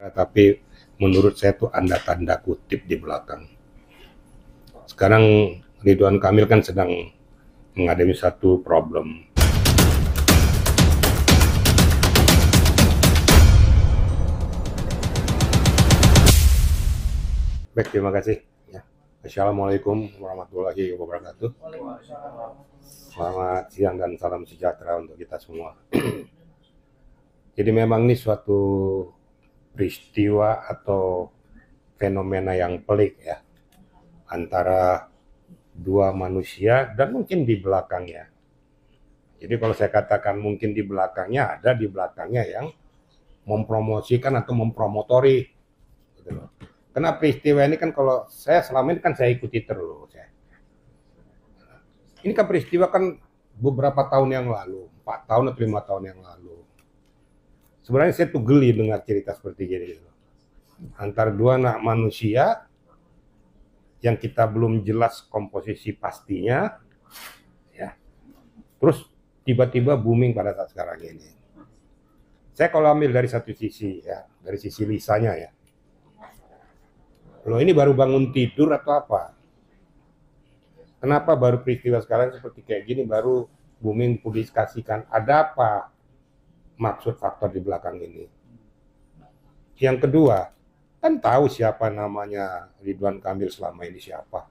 Tapi menurut saya itu ada tanda kutip di belakang. Sekarang Ridwan Kamil kan sedang menghadapi satu problem. Baik, terima kasih. Ya. Assalamualaikum warahmatullahi wabarakatuh. Selamat siang dan salam sejahtera untuk kita semua. Jadi memang ini suatu peristiwa atau fenomena yang pelik ya, antara dua manusia dan mungkin di belakangnya. Jadi kalau saya katakan mungkin di belakangnya, ada di belakangnya yang mempromosikan atau mempromotori. Gitu loh. Karena peristiwa ini kan kalau saya selama ini kan saya ikuti terus ya. Ini kan peristiwa kan beberapa tahun yang lalu, 4 tahun atau 5 tahun yang lalu. Sebenarnya saya tuh geli dengar cerita seperti ini. Antara dua anak manusia yang kita belum jelas komposisi pastinya, ya. Terus tiba-tiba booming pada saat sekarang ini. Saya kalau ambil dari satu sisi, ya, dari sisi Lisanya ya. Loh ini baru bangun tidur atau apa? Kenapa baru peristiwa sekarang seperti kayak gini baru booming dipublikasikan? Ada apa maksud faktor di belakang ini? Yang kedua, kan tahu siapa namanya Ridwan Kamil selama ini siapa.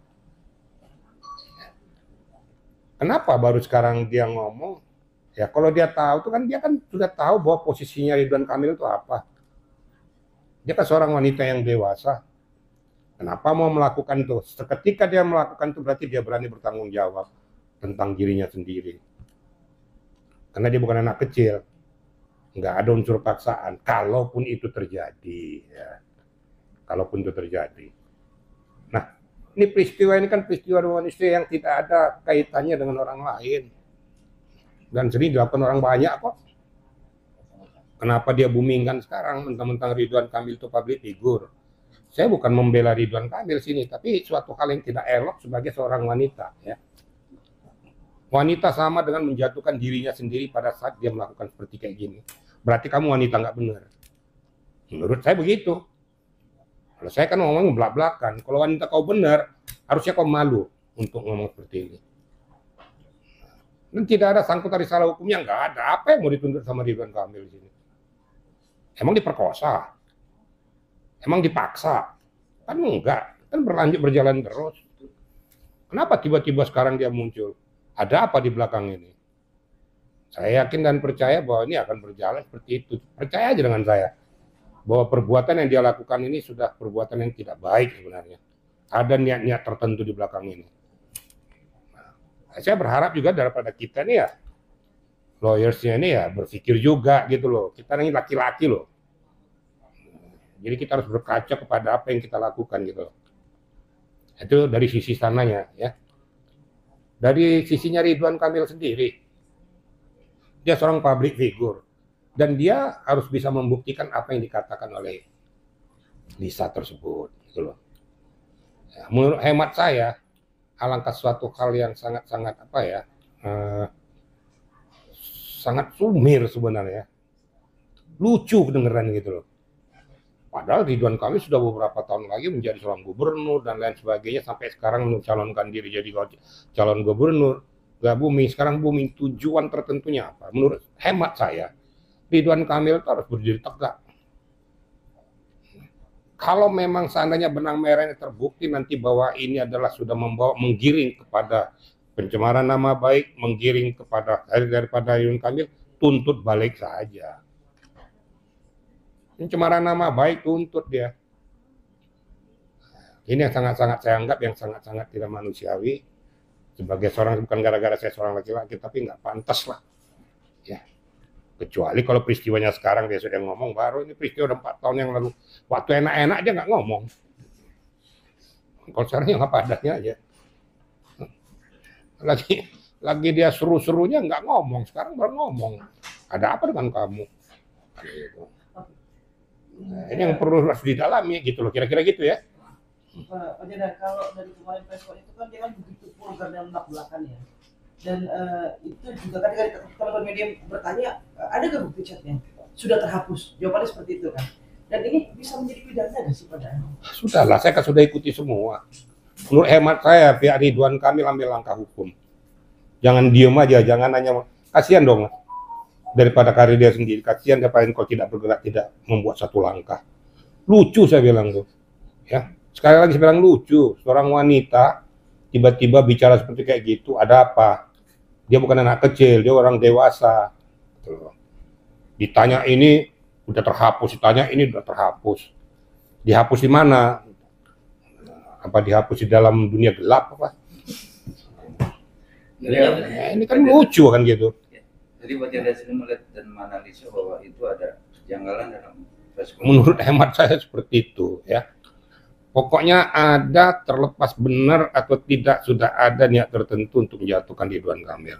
Kenapa baru sekarang dia ngomong? Ya kalau dia tahu tuh kan dia kan sudah tahu bahwa posisinya Ridwan Kamil itu apa. Dia kan seorang wanita yang dewasa. Kenapa mau melakukan itu? Seketika dia melakukan itu berarti dia berani bertanggung jawab tentang dirinya sendiri. Karena dia bukan anak kecil. Nggak ada unsur paksaan. Kalaupun itu terjadi. Ya. Kalaupun itu terjadi. Nah, ini peristiwa ini kan peristiwa manusia yang tidak ada kaitannya dengan orang lain. Dan sering dilakukan orang banyak kok. Kenapa dia booming kan sekarang mentang-mentang Ridwan Kamil itu public figure. Saya bukan membela Ridwan Kamil sini, tapi suatu hal yang tidak elok sebagai seorang wanita. Ya. Wanita sama dengan menjatuhkan dirinya sendiri pada saat dia melakukan seperti kayak gini. Berarti kamu wanita nggak benar. Menurut saya begitu. Kalau saya kan ngomong belak-belakan. Kalau wanita kau benar, harusnya kau malu untuk ngomong seperti ini. Dan tidak ada sangkut dari salah hukumnya, nggak ada. Apa yang mau dituntut sama Ridwan Kamil di sini? Emang diperkosa? Emang dipaksa? Kan enggak, kan berlanjut berjalan terus. Kenapa tiba-tiba sekarang dia muncul? Ada apa di belakang ini? Saya yakin dan percaya bahwa ini akan berjalan seperti itu. Percaya aja dengan saya. Bahwa perbuatan yang dia lakukan ini sudah perbuatan yang tidak baik sebenarnya. Ada niat-niat tertentu di belakang ini. Nah, saya berharap juga daripada kita nih ya, lawyersnya ini ya berpikir juga gitu loh. Kita ini laki-laki loh. Jadi kita harus berkaca kepada apa yang kita lakukan gitu. Itu dari sisi sananya ya. Dari sisinya Ridwan Kamil sendiri. Dia seorang public figure. Dan dia harus bisa membuktikan apa yang dikatakan oleh Lisa tersebut. Gitu loh. Ya, menurut hemat saya, alangkah suatu hal yang sangat-sangat apa ya, sangat sumir sebenarnya. Lucu kedengeran gitu loh. Padahal Ridwan Kamil sudah beberapa tahun lagi menjadi seorang gubernur dan lain sebagainya sampai sekarang mencalonkan diri jadi calon gubernur. Gak booming, sekarang booming. Tujuan tertentunya apa? Menurut hemat saya, Ridwan Kamil itu harus berdiri tegak. Kalau memang seandainya benang merahnya terbukti nanti bahwa ini adalah sudah membawa menggiring kepada pencemaran nama baik, menggiring kepada daripada Ridwan Kamil, tuntut balik saja. Pencemaran nama baik tuntut dia. Ini yang sangat-sangat saya anggap yang sangat-sangat tidak manusiawi. Sebagai seorang, bukan gara-gara saya seorang laki-laki, tapi nggak pantas lah. Ya. Kecuali kalau peristiwanya sekarang dia sudah ngomong, baru ini peristiwa udah 4 tahun yang lalu. Waktu enak-enak dia nggak ngomong. Kalau sekarang yang apa adanya aja. Lagi dia seru-serunya nggak ngomong, sekarang baru ngomong. Ada apa dengan kamu? Nah, ini yang perlu harus didalami gitu loh, kira-kira gitu ya. Pak Jeda, kalau dari kemarin preskon itu kan dia kan begitu vulgar dan belak-belakan ya. Dan itu juga kan teman-teman media bertanya, ada nggak bukti chatnya? Sudah terhapus? Jawabannya seperti itu kan. Dan ini bisa menjadi pidana nggak sih pada akhirnya? Sudahlah, saya kan sudah ikuti semua. Menurut hemat saya, pihak Ridwan Kamil ambil langkah hukum. Jangan diem aja, jangan hanya kasihan dong daripada karir dia sendiri. Kasihan daripada kalau tidak bergerak, tidak membuat satu langkah. Lucu saya bilang tuh, ya. Sekali lagi saya bilang lucu. Seorang wanita tiba-tiba bicara seperti kayak gitu, ada apa? Dia bukan anak kecil, dia orang dewasa. Ditanya ini udah terhapus, ditanya ini udah terhapus. Dihapus di mana? Apa dihapus di dalam dunia gelap apa? Ya, ini kan lucu kan gitu. Jadi Pak Janda sendiri melihat dan menganalisa bahwa itu ada kejanggalan dalam proses konferensi. Menurut hemat saya seperti itu ya. Pokoknya ada, terlepas benar atau tidak, sudah ada niat tertentu untuk menjatuhkan Ridwan Kamil.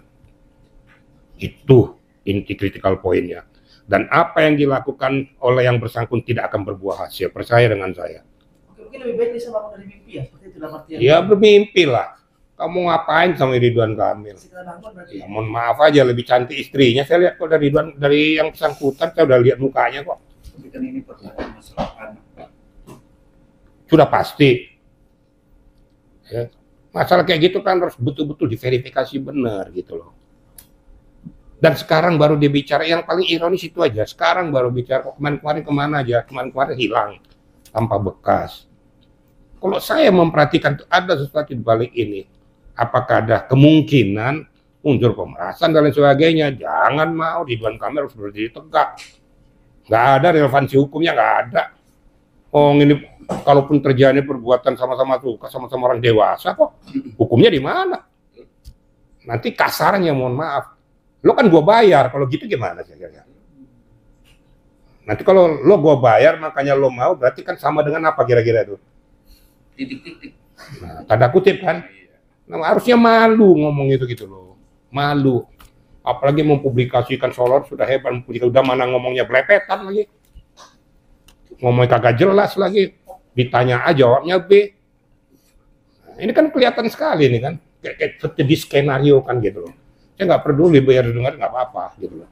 Itu inti critical point-nya. Dan apa yang dilakukan oleh yang bersangkutan tidak akan berbuah hasil. Percaya dengan saya. Oke, mungkin lebih baik bisa bangun dari mimpi ya, seperti itu dalam artian. Ya bermimpi lah. Kamu ngapain sama Ridwan Kamil? Sekedar bangun berarti. Ya mohon maaf aja, lebih cantik istrinya. Saya lihat kok dari Ridwan, dari yang bersangkutan saya udah lihat mukanya kok. Tapi kan ini pertanyaan masalah anak. Sudah pasti. Ya. Masalah kayak gitu kan harus betul-betul diverifikasi benar gitu loh. Dan sekarang baru dia bicara, yang paling ironis itu aja. Sekarang baru bicara, kok kemarin-kemarin kemana aja, kemarin-kemarin hilang tanpa bekas. Kalau saya memperhatikan ada sesuatu di balik ini, apakah ada kemungkinan unsur pemerasan dan lain sebagainya? Jangan mau, Ridwan Kamil harus berdiri tegak. Nggak ada relevansi hukumnya, nggak ada. Oh ini kalaupun terjadi perbuatan sama-sama suka, sama-sama orang dewasa kok, hukumnya di mana? Nanti kasarnya mohon maaf. Lo kan gue bayar, kalau gitu gimana sih? Nanti kalau lo gue bayar, makanya lo mau, berarti kan sama dengan apa kira-kira itu? Titik-titik. Nah, tanda kutip kan? Nah, harusnya malu ngomong itu gitu loh. Malu. Apalagi mempublikasikan Solor sudah hebat, udah mana ngomongnya belepetan lagi. Ngomongnya kagak jelas lagi. Ditanya A, jawabnya B. Nah, ini kan kelihatan sekali nih kan. Kayak di skenario kan gitu loh. Saya nggak peduli biar dengar nggak apa-apa gitu loh.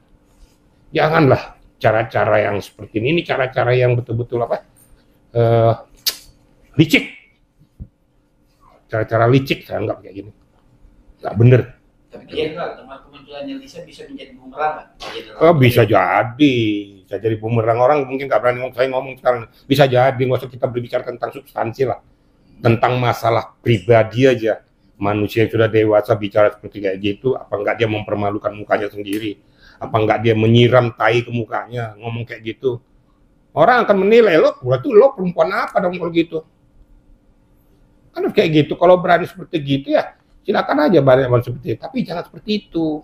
Janganlah cara-cara yang seperti ini cara-cara yang betul-betul apa? Licik. Cara-cara licik saya anggap kayak gini. Nggak bener. Tapi Jenderal, kemunculannya Lisa bisa menjadi bumerang nggak? Oh, bisa jadi. Bisa jadi bumerang, orang mungkin nggak berani saya ngomong sekarang. Bisa jadi, nggak usah kita berbicara tentang substansi lah. Tentang masalah pribadi aja. Manusia yang sudah dewasa bicara seperti kayak gitu, apa enggak dia mempermalukan mukanya sendiri? Apa enggak dia menyiram tai ke mukanya, ngomong kayak gitu? Orang akan menilai, lo perempuan apa dong kalau gitu? Kan kayak gitu, kalau berani seperti gitu ya silakan aja banyak seperti itu, tapi jangan seperti itu.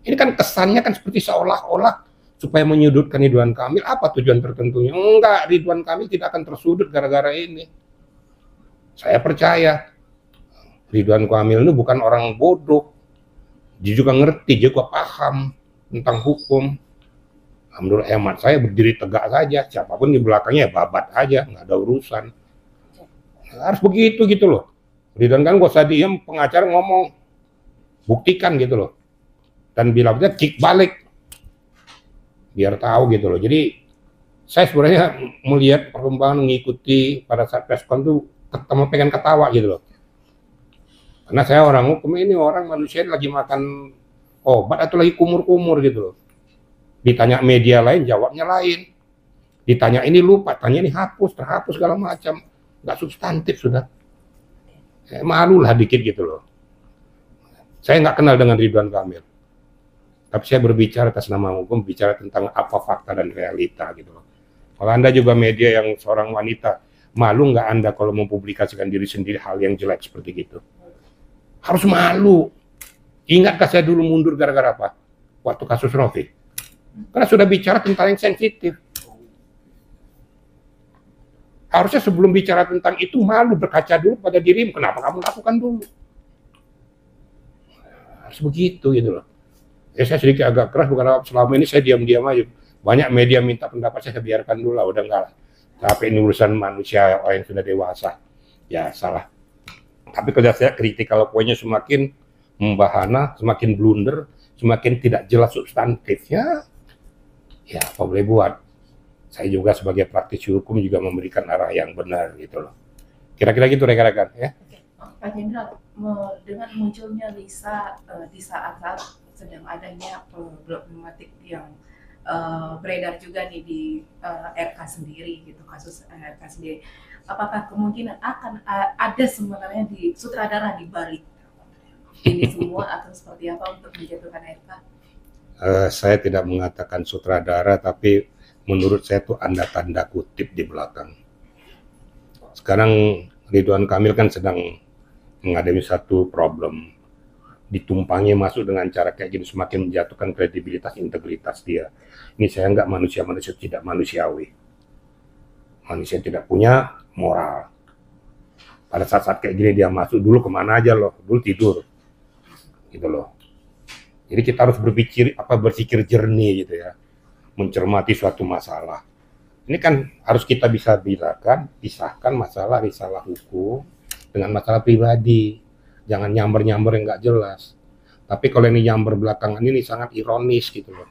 Ini kan kesannya kan seperti seolah-olah supaya menyudutkan Ridwan Kamil, apa tujuan tertentunya? Enggak, Ridwan Kamil tidak akan tersudut gara-gara ini. Saya percaya Ridwan Kamil itu bukan orang bodoh. Dia juga ngerti, dia juga paham tentang hukum. Menurut hemat saya berdiri tegak saja, siapapun di belakangnya ya babat aja, nggak ada urusan. Harus begitu gitu loh. Ridwan kan gak usah diem, pengacara ngomong, buktikan gitu loh. Dan bilangnya kick balik, biar tahu gitu loh. Jadi saya sebenarnya melihat perkembangan, mengikuti pada saat preskon tuh pengen ketawa gitu loh. Karena saya orang hukum, ini orang manusia lagi makan obat atau lagi kumur-kumur gitu loh. Ditanya media lain, jawabnya lain. Ditanya ini lupa, tanya ini hapus, terhapus segala macam. Nggak substantif sudah. Malu lah dikit gitu loh. Saya nggak kenal dengan Ridwan Kamil. Tapi saya berbicara atas nama hukum, bicara tentang apa fakta dan realita gitu loh. Kalau Anda juga media yang seorang wanita, malu nggak Anda kalau mempublikasikan diri sendiri hal yang jelek seperti gitu? Harus malu. Ingatkah saya dulu mundur gara-gara apa? Waktu kasus Rofi. Karena sudah bicara tentang yang sensitif. Harusnya sebelum bicara tentang itu malu, berkaca dulu pada dirimu. Kenapa kamu lakukan dulu? Harus begitu gitu loh. Ya saya sedikit agak keras, bukan apa, selama ini saya diam-diam aja. Banyak media minta pendapat saya biarkan dulu lah, udah enggak lah. Tapi ini urusan manusia orang yang sudah dewasa. Ya salah. Tapi kalau saya critical point-nya semakin membahana, semakin blunder, semakin tidak jelas substantifnya, ya apa boleh buat. Saya juga sebagai praktisi hukum juga memberikan arah yang benar gitu loh. Kira-kira gitu rekan-rekan ya. Oke. Pak Jenderal, dengan munculnya Lisa di saat-saat sedang adanya problematik yang beredar juga nih di RK sendiri gitu, kasus RK sendiri, apakah kemungkinan akan ada sebenarnya di sutradara di balik ini semua atau seperti apa untuk menjatuhkan RK? Saya tidak mengatakan sutradara, tapi menurut saya itu ada tanda kutip di belakang. Sekarang Ridwan Kamil kan sedang menghadapi satu problem, ditumpangi masuk dengan cara kayak gini semakin menjatuhkan kredibilitas integritas dia. Ini saya nggak manusia tidak manusiawi, manusia tidak punya moral. Pada saat-saat kayak gini dia masuk, dulu kemana aja loh, dulu tidur gitu loh. Jadi kita harus berpikir jernih gitu ya, mencermati suatu masalah. Ini kan harus kita bisa pisahkan masalah risalah hukum dengan masalah pribadi. Jangan nyamber-nyamber yang nggak jelas. Tapi kalau ini nyamber belakangan ini sangat ironis gitu loh.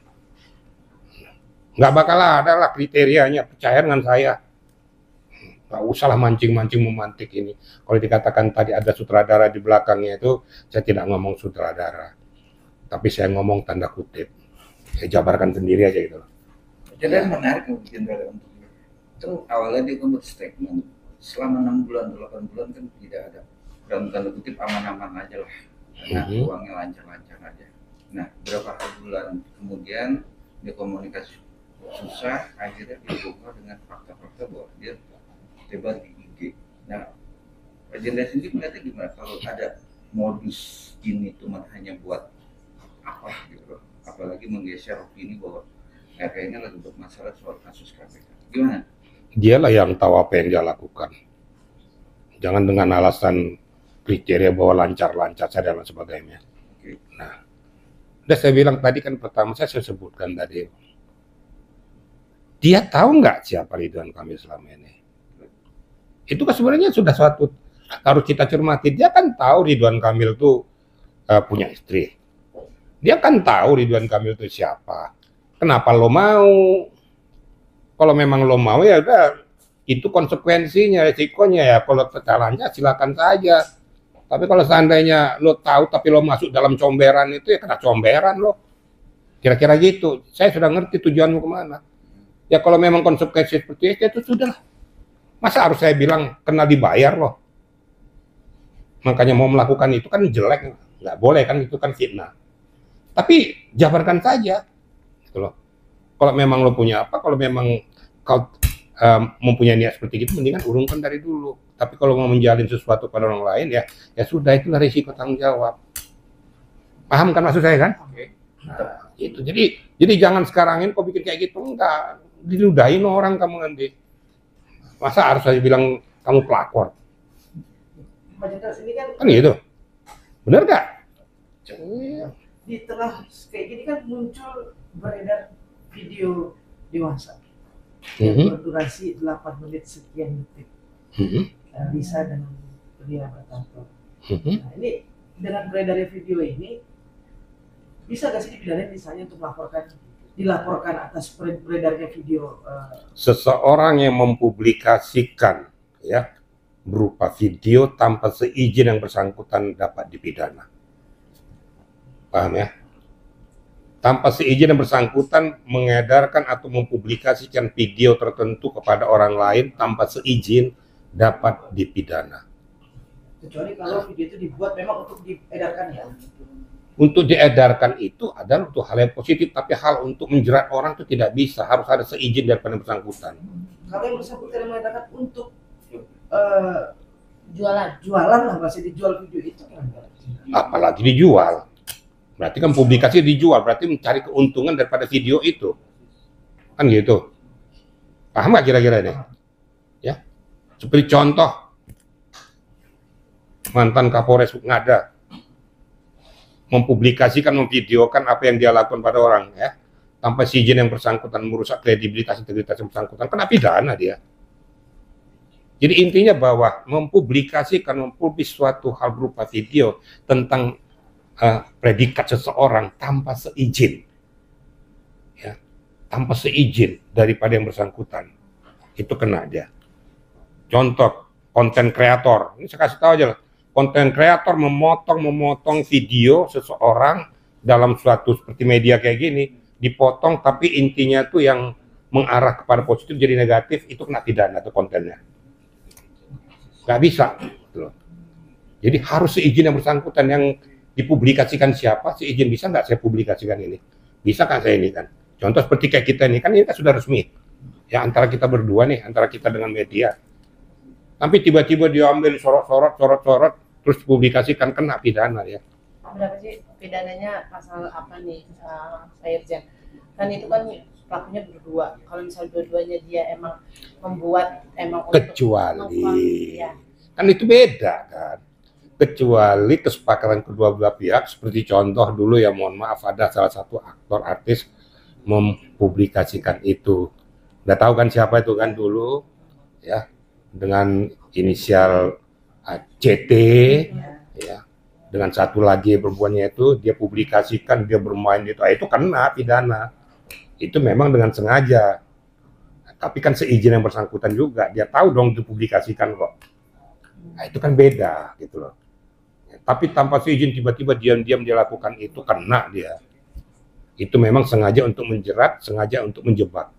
Nggak bakal ada lah kriterianya, percaya dengan saya. Nggak usah lah mancing-mancing memantik ini. Kalau dikatakan tadi ada sutradara di belakangnya itu, saya tidak ngomong sutradara. Tapi saya ngomong tanda kutip. Saya jabarkan sendiri aja gitu loh. Jadi menarik mungkin untuk itu awalnya dia kan berstatement selama 6 bulan 8 bulan kan tidak ada dalam tanda kutip aman-aman aja lah, karena uangnya lancar-lancar aja. Nah berapa bulan kemudian dia komunikasi susah, akhirnya dibongkar dengan fakta-fakta bahwa dia terlibat di IG. Nah Pak Jenderal sendiri melihatnya gimana kalau ada modus ini cuma hanya buat apa gitu loh, apalagi menggeser opini bahwa kayaknya lagi bermasalah soal kasus KPK. Gimana? Dialah yang tahu apa yang dia lakukan. Jangan dengan alasan kriteria bahwa lancar-lancar saya dan sebagainya. Oke. Nah, udah saya bilang tadi kan pertama saya sebutkan tadi. Dia tahu nggak siapa Ridwan Kamil selama ini? Itu kan sebenarnya sudah suatu harus kita cermati. Dia kan tahu Ridwan Kamil tuh punya istri. Dia kan tahu Ridwan Kamil itu siapa. Kenapa lo mau? Kalau memang lo mau ya udah, itu konsekuensinya, resikonya ya. Kalau caranya silakan saja. Tapi kalau seandainya lo tahu tapi lo masuk dalam comberan itu ya kena comberan lo. Kira-kira gitu. Saya sudah ngerti tujuanmu kemana. Ya kalau memang konsekuensi seperti itu sudah. Masa harus saya bilang kena dibayar loh. Makanya mau melakukan itu kan jelek, nggak boleh kan, itu kan fitnah. Tapi jabarkan saja, gitu loh. Kalau memang lo punya apa, kalau memang kau mempunyai niat seperti itu, mendingan urungkan dari dulu. Tapi kalau mau menjalin sesuatu pada orang lain, ya sudah, itulah risiko tanggung jawab. Paham kan maksud saya kan? Oke. Nah, itu. Jadi jangan sekarang ini kau bikin kayak gitu, enggak. Diludahin orang kamu nanti. Masa harus saya bilang kamu pelakor? Pak Jenderal, ini kan Kan gitu. Benar nggak? Iya. di tengah kayak gini kan muncul beredar video dewasa yang berdurasi 8 menit sekian detik. Lisa dan Ria Bertanto. Nah, ini dengan beredarnya video ini bisa nggak sih dipidanain misalnya untuk dilaporkan atas beredarnya video? Seseorang yang mempublikasikan ya berupa video tanpa seizin yang bersangkutan dapat dipidana. Paham ya? Tanpa seizin yang bersangkutan mengedarkan atau mempublikasikan video tertentu kepada orang lain tanpa seizin dapat dipidana. Kecuali kalau video itu dibuat memang untuk diedarkan ya. Untuk diedarkan itu adalah untuk hal yang positif, tapi hal untuk menjerat orang itu tidak bisa, harus ada seizin daripada yang bersangkutan. Kalau yang bersangkutan mengedarkan untuk jualan lah, masih dijual video itu kan? Apalagi dijual. Berarti kan publikasi dijual, berarti mencari keuntungan daripada video itu. Kan gitu. Paham nggak kira-kira ini? Ya. Seperti contoh, mantan Kapolres Ngada mempublikasikan, memvideokan apa yang dia lakukan pada orang, ya, tanpa izin yang bersangkutan, merusak kredibilitas, integritas yang bersangkutan, kena pidana dia. Jadi intinya bahwa mempublikasikan, mempublis suatu hal berupa video tentang predikat seseorang tanpa seizin, ya, tanpa seizin daripada yang bersangkutan, itu kena dia. Contoh, konten kreator. Ini saya kasih tahu aja lah. Konten kreator memotong video seseorang dalam suatu seperti media kayak gini, dipotong tapi intinya tuh yang mengarah kepada positif jadi negatif, itu kena pidana tuh kontennya. Nggak bisa. Gitu. Jadi harus seizin yang bersangkutan, yang dipublikasikan siapa, seizin bisa nggak saya publikasikan ini? Bisa kan saya ini kan? Contoh seperti kayak kita ini kan sudah resmi. Ya antara kita berdua nih, antara kita dengan media. Tapi tiba-tiba dia ambil sorot-sorot, terus publikasikan, kena pidana ya. Berapa sih pidananya, pasal apa nih, Pak Irjen? Kan itu kan pelakunya berdua. Kalau misalnya dua-duanya dia emang membuat kecuali kan itu beda kan. Kecuali kesepakatan kedua belah pihak, seperti contoh dulu ya, mohon maaf, ada salah satu aktor artis mempublikasikan itu. Udah tahu kan siapa itu kan dulu ya, dengan inisial CT ya, dengan satu lagi perempuannya itu dia publikasikan, dia bermain itu kena pidana. Itu memang dengan sengaja, tapi kan seizin yang bersangkutan juga, dia tahu dong dipublikasikan kok. Nah, itu kan beda gitu loh. Tapi tanpa seizin tiba-tiba diam-diam dia lakukan itu, kena dia. Itu memang sengaja untuk menjerat, sengaja untuk menjebak.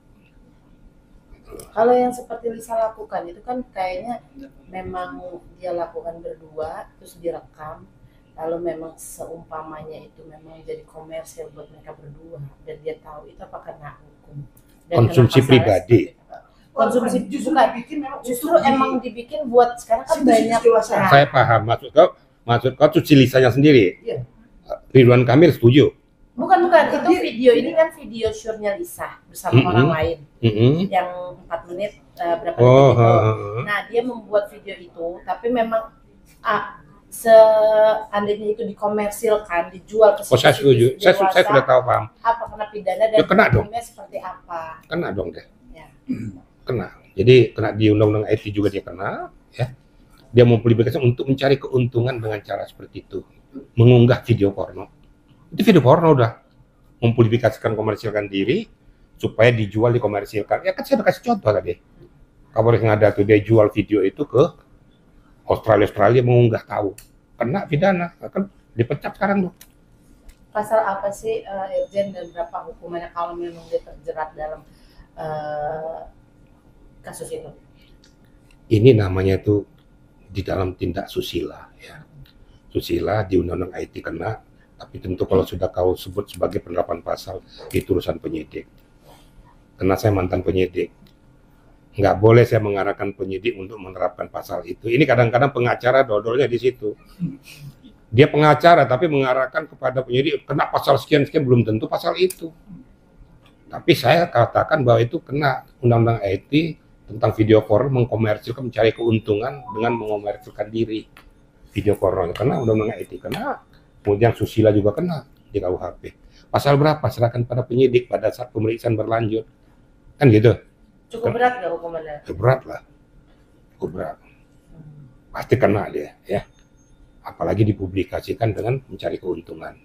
Kalau yang seperti Lisa lakukan itu kan kayaknya memang dia lakukan berdua, terus direkam, lalu memang seumpamanya itu memang jadi komersil buat mereka berdua, dan dia tahu itu apa kena hukum. Dan konsumsi pribadi. Konsumsi justru emang dibikin buat sekarang kan banyak. Saya paham maksud kau cuci Lisanya sendiri. Iya. Ridwan Kamil setuju. Bukan, itu video ini kan video syurnya Lisa bersama orang lain yang 4 menit berapa menit itu. Nah, dia membuat video itu, tapi memang seandainya itu dikomersilkan, dijual ke saya setuju. Saya sudah tahu, paham. Apa kena pidana dan kena dong. Seperti apa? Kena dong deh. Ya. Kena. Jadi kena di undang-undang IT juga dia kena, ya. Dia mempublikasikan untuk mencari keuntungan dengan cara seperti itu. Mengunggah video porno. Itu video porno udah. Mempublikasikan, komersilkan diri supaya dijual, dikomersilkan. Ya kan saya udah kasih contoh tadi. Kabar yang ada tuh, dia jual video itu ke Australia mengunggah tahu. Kena pidana. Kan dipecat sekarang tuh. Pasal apa sih Irjen, dan berapa hukumannya kalau memang dia terjerat dalam kasus itu? Ini namanya itu di dalam tindak susila ya. Susila di undang-undang IT kena, tapi tentu kalau sudah kau sebut sebagai penerapan pasal itu urusan penyidik. Karena saya mantan penyidik. Nggak boleh saya mengarahkan penyidik untuk menerapkan pasal itu. Ini kadang-kadang pengacara dodolnya di situ. Dia pengacara tapi mengarahkan kepada penyidik kena pasal sekian-sekian, belum tentu pasal itu. Tapi saya katakan bahwa itu kena undang-undang IT tentang video porno, mengkomersilkan, mencari keuntungan dengan mengomersilkan diri. Video porno kena undang-undang IT kena, kemudian susila juga kena di KUHP. Pasal berapa? Serahkan pada penyidik pada saat pemeriksaan berlanjut. Kan gitu. Cukup berat nggak hukumannya? Berat lah. Cukup berat. Pasti kena dia, ya. Apalagi dipublikasikan dengan mencari keuntungan.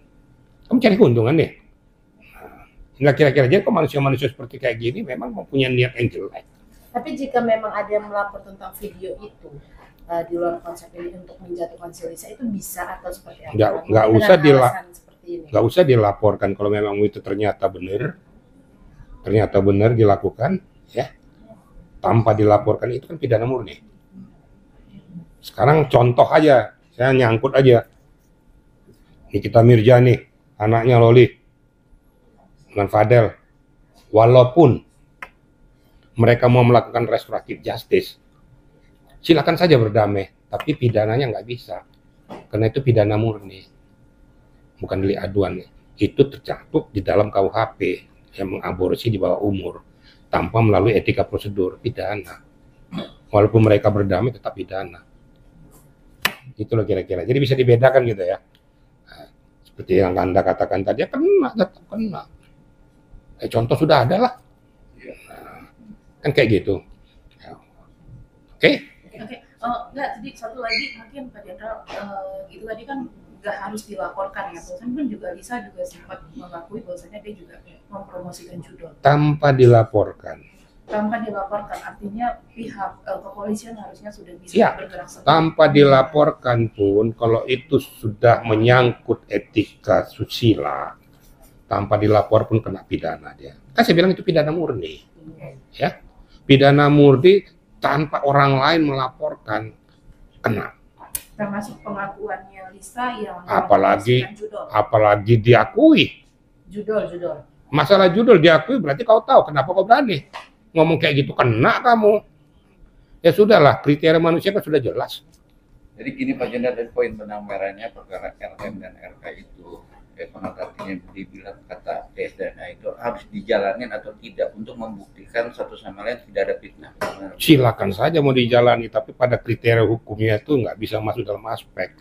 Kamu mencari keuntungan nih. Nah, kira-kira aja kok manusia-manusia seperti kayak gini memang mempunyai niat yang jelek. Tapi jika memang ada yang melapor tentang video itu di luar konsep ini untuk menjatuhkan si Lisa, itu bisa atau seperti apa? Nggak usah dilaporkan kalau memang itu ternyata benar dilakukan, ya. Tanpa dilaporkan itu kan pidana murni. Sekarang contoh aja, saya nyangkut aja. Nikita Mirzani, anaknya Loli, dengan Fadel, walaupun mereka mau melakukan restoratif justice, silakan saja berdamai, tapi pidananya nggak bisa, karena itu pidana murni, bukan delik aduan. Itu tercakup di dalam KUHP yang mengaborsi di bawah umur tanpa melalui etika prosedur, pidana. Walaupun mereka berdamai tetap pidana. Itulah kira-kira. Jadi bisa dibedakan gitu ya. Nah, seperti yang Anda katakan tadi, kena, tetap kena. Contoh sudah ada lah. Kan kayak gitu. Oke? Oke. Oh, enggak, jadi satu lagi mungkin Pak Jenderal, itu tadi kan nggak harus dilaporkan ya. Bahwasannya kan juga Lisa juga sempat mengakui bahwasannya dia juga mempromosikan judul. Tanpa dilaporkan. Tanpa dilaporkan, artinya pihak kepolisian harusnya sudah bisa Ya, bergerak sendiri. tanpa dilaporkan pun, kalau itu sudah menyangkut etika susila, tanpa dilapor pun kena pidana dia. Kan saya bilang itu pidana murni. Ya, pidana murni tanpa orang lain melaporkan kena. Termasuk pengakuannya Lisa yang Apalagi mempromosikan judul. apalagi diakui. Judul. Masalah judul diakui berarti kau tahu kenapa kau berani ngomong kayak gitu, kena kamu. Ya sudahlah, kriteria manusia kan sudah jelas. Jadi gini Pak Jenda, dari poin benang merahnya perkara RM dan RK itu, konotatifnya dibilang kata DS dan A itu harus dijalanin atau tidak untuk membuktikan satu sama lain tidak ada fitnah. Silakan saja mau dijalani, tapi pada kriteria hukumnya itu nggak bisa masuk dalam aspek.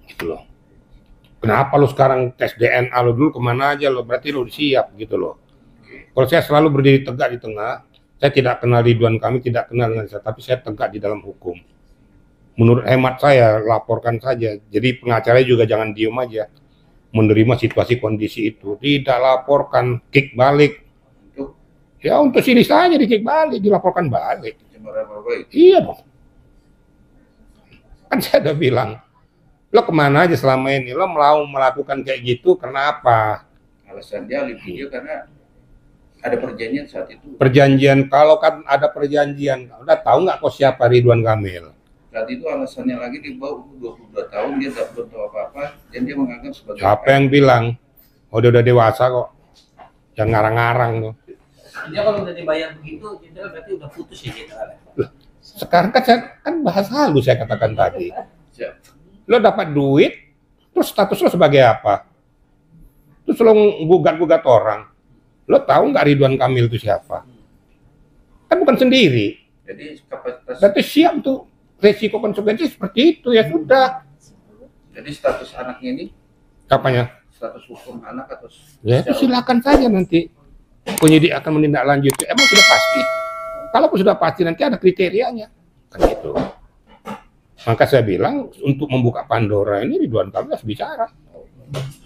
Gitu loh. Kenapa lo sekarang tes DNA lo dulu kemana aja lo, berarti lo siap gitu loh. Kalau saya selalu berdiri tegak di tengah, saya tidak kenal Ridwan Kamil, tidak kenal dengan saya, tapi saya tegak di dalam hukum. Menurut hemat saya, laporkan saja. Jadi pengacara juga jangan diem aja, menerima situasi kondisi itu. Tidak laporkan, kick balik. Untuk Ya untuk sini saja di kick balik, dilaporkan balik. cemara baik. Iya dong. Kan saya udah bilang, lo kemana aja selama ini? Lo mau melakukan kayak gitu, kenapa? Alasan dia alih video karena ada perjanjian saat itu. Perjanjian, kalau kan ada perjanjian, udah tahu nggak kok siapa Ridwan Kamil? Saat itu alasannya lagi di bawah 22 tahun dia tidak belum tahu apa-apa dan dia menganggap sebagai Siapa yang bilang? Oh, dia udah dewasa kok. Jangan ngarang-ngarang tuh. Dia kalau udah dibayar begitu, jenderal berarti udah putus ya jenderal. Sekarang kan kan bahas halus saya katakan tadi. Siap. Lo dapat duit, terus status lo sebagai apa? Terus lo gugat-gugat orang. Lo tahu nggak Ridwan Kamil itu siapa? Kan bukan sendiri. Jadi kapasitas, Berarti siap tuh resiko konsekuensi seperti itu, ya sudah. jadi status anaknya ini, Apanya? status hukum anak atau Ya itu silakan saja nanti penyidik akan menindaklanjuti. Emang sudah pasti? Kalau sudah pasti nanti ada kriterianya, kan gitu. Maka saya bilang untuk membuka Pandora ini Ridwan Kamil harus bicara,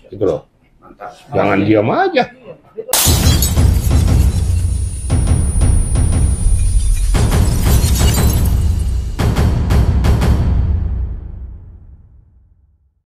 gitu loh. mantap. Jangan diam aja. Iya,